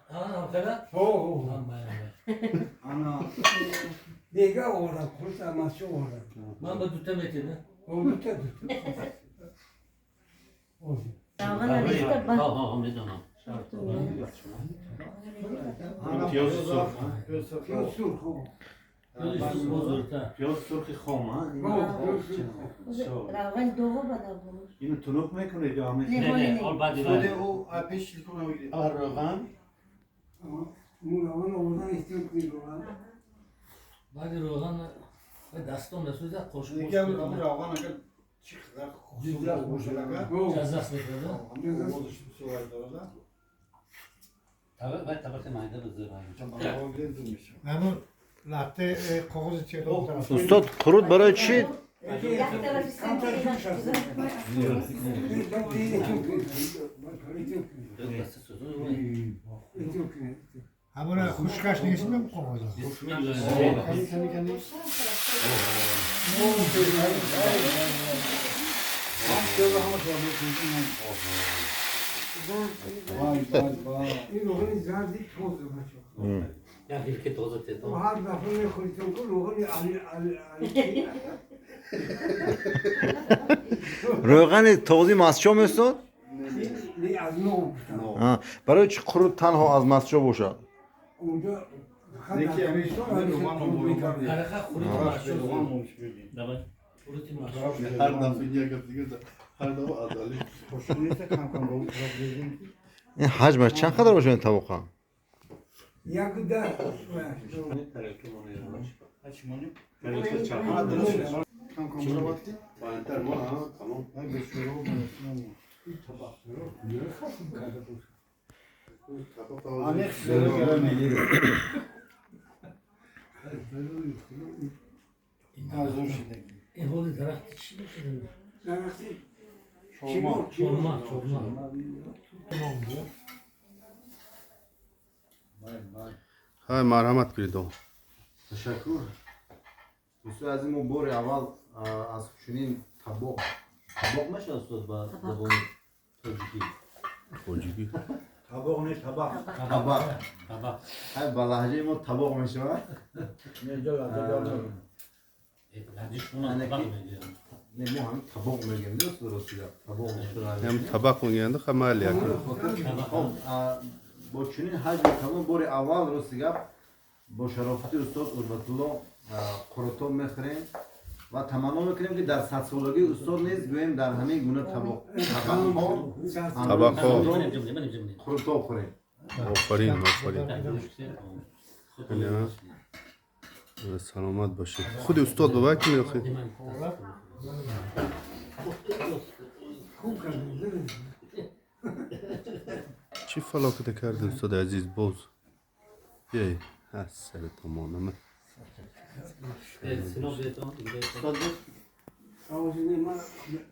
ها خلا هو ما انا دیگه اورا خودت ما شو اورا ما بدو تمتنا اون تو Ravana liste bak. ها میدونم پیاز سرخ کیو سرخو یادش بزرگتر پیاز سرخ خام ها Ravan doğu bana bulur. اینو تنوک میکنید یا همه نه. نه نه آل بعد خود ایران او پیش کنم روغن اون اورا استیم کیلو بعد روغن دستم نسوزه خوش دیگه هم روغن اگر چی خدا خوشی باشه لگه جزاس میکنه بازش سوال داره طبق معده بذارم چون گرد میشه همون لحظه کاغذ چه طرف استاد قرود برای چی؟ Yak tarafı sen de همون خوشکش نیست می کاغذ بسم الله vay vay vay این روغن زردی توز بچه ya hilke tozu teto و هر دفعه میخوریتون که روغن علی روغن توزی ماسچو میستاد؟ نی از نو گفتم ها برای چی قرود تنها از ماسچو باشه؟ اونجا یکی همیشه روغن رو میکنه karaka kuruydu روغن maşallah مش میگی davay kuruydu maşallah هر دفعه یک دیگه هر دفعه عدالی خوشونیت کم کم رو طرف دیدیم این حجمش چند قدر باشه این طبقه؟ یک در هچمانی کم کم رو وقتی بالاتر ما تمام های بسیارو برسنم آنیخ سیره گرمی ارزون شدگی این holi daraxtı çi میشه شما çorma çorma های مرحمت کنید تشکر دوستو از این بار اول از چنین طبق میشه استاد با زبان تاجیکی طبق نه طبق طبق baba های با لهجه ما طبق میشه نه جا kardeş buna bak نه ما هم طبق میگیم درست درست طبق میشه هم طبق میگن خمال یک با چنین حجم تمام بار اول راست گپ با شرافتی استاد قربتالله قروتو میخریم و تمنا میکنیم که در 100 سالگی استاد نیز گویم در همه گونه طبق ها قروتو خوریم آفرین سلامت باشید خود استاد بابا کی میخواد چی فلاکت کرد استاد عزیز باز یه هست سر تمام Sinop yeton آوازی ما